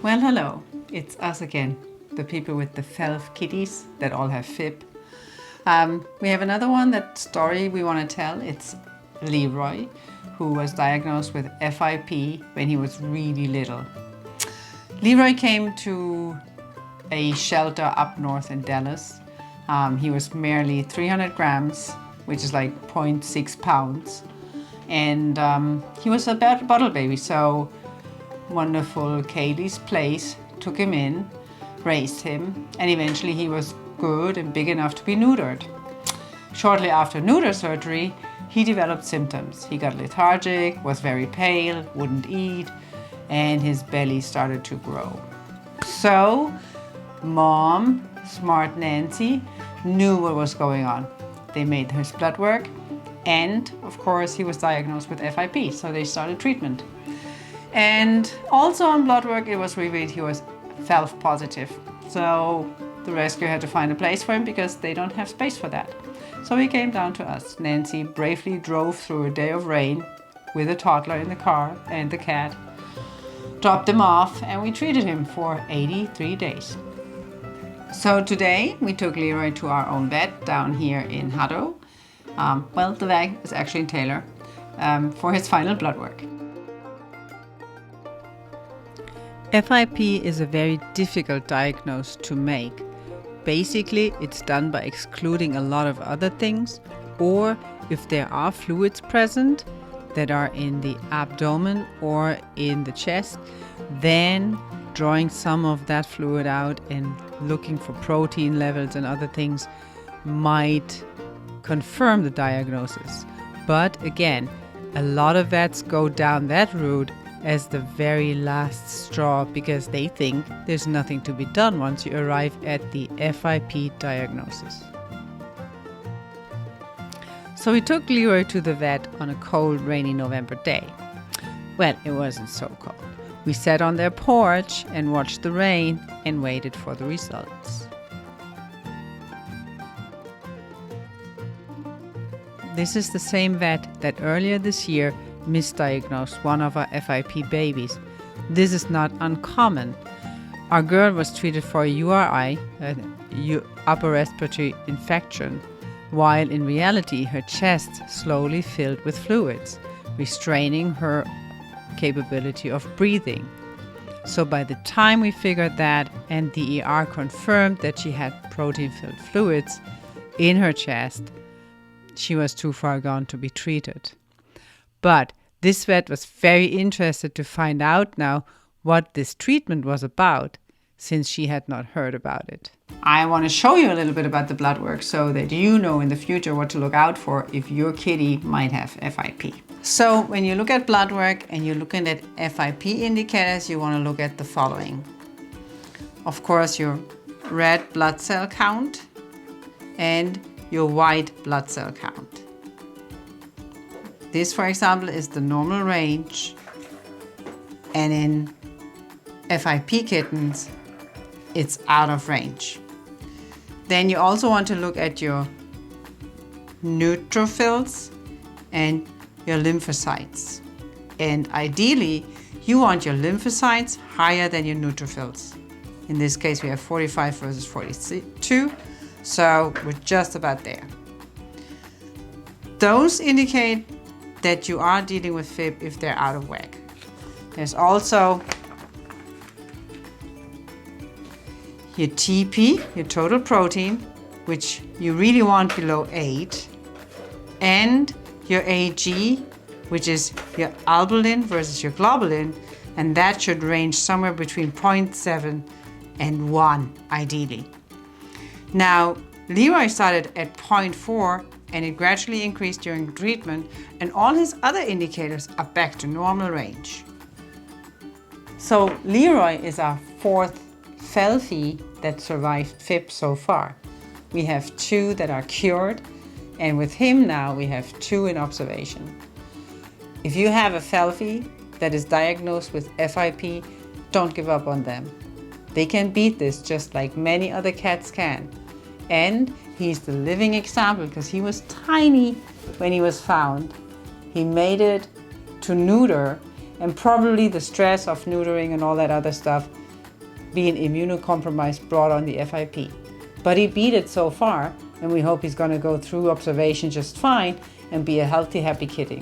Well, hello, it's us again, the people with the FeLV kitties that all have FIP. We have another that story we want to tell. It's Leroy, who was diagnosed with FIP when he was really little. Leroy came to a shelter up north in Dallas. He was merely 300 grams, which is like 0.6 pounds. And he was a bottle baby, so wonderful Kaylee's Place took him in, raised him, and eventually he was good and big enough to be neutered. Shortly after neuter surgery, he developed symptoms. He got lethargic, was very pale, wouldn't eat, and his belly started to grow. So, Mom, smart Nancy, knew what was going on. They made his blood work, and of course he was diagnosed with FIP, so they started treatment. And also on blood work, it was revealed he was FeLV positive. So the rescue had to find a place for him because they don't have space for that. So he came down to us. Nancy bravely drove through a day of rain with a toddler in the car and the cat, dropped him off, and we treated him for 83 days. So today we took Leroy to our own vet down here in Hutto. The vet is actually in Taylor, for his final blood work. FIP is a very difficult diagnosis to make. Basically, it's done by excluding a lot of other things, or if there are fluids present that are in the abdomen or in the chest, then drawing some of that fluid out and looking for protein levels and other things might confirm the diagnosis. But again, a lot of vets go down that route as the very last straw because they think there's nothing to be done once you arrive at the FIP diagnosis. So we took Leroy to the vet on a cold, rainy November day. Well, it wasn't so cold. We sat on their porch and watched the rain and waited for the results. This is the same vet that earlier this year misdiagnosed one of our FIP babies. This is not uncommon. Our girl was treated for a URI, upper respiratory infection, while in reality her chest slowly filled with fluids, restraining her capability of breathing. So by the time we figured that and the ER confirmed that she had protein-filled fluids in her chest, she was too far gone to be treated. But this vet was very interested to find out now what this treatment was about, since she had not heard about it. I want to show you a little bit about the blood work so that you know in the future what to look out for if your kitty might have FIP. So when you look at blood work and you're looking at FIP indicators, you want to look at the following. Of course, your red blood cell count and your white blood cell count. This, for example, is the normal range, and in FIP kittens, it's out of range. Then you also want to look at your neutrophils and your lymphocytes. And ideally, you want your lymphocytes higher than your neutrophils. In this case, we have 45 versus 42, so we're just about there. Those indicate that you are dealing with FIP if they're out of whack. There's also your TP, your total protein, which you really want below 8, and your AG, which is your albumin versus your globulin, and that should range somewhere between 0.7 and 1, ideally. Now, Leroy started at 0.4, and it gradually increased during treatment, and all his other indicators are back to normal range. So Leroy is our fourth FeLV that survived FIP so far. We have 2 that are cured, and with him now we have 2 in observation. If you have a FeLV that is diagnosed with FIP, don't give up on them. They can beat this just like many other cats can. And he's the living example because he was tiny when he was found. He made it to neuter, and probably the stress of neutering and all that other stuff being immunocompromised brought on the FIP. But he beat it so far, and we hope he's going to go through observation just fine and be a healthy, happy kitty.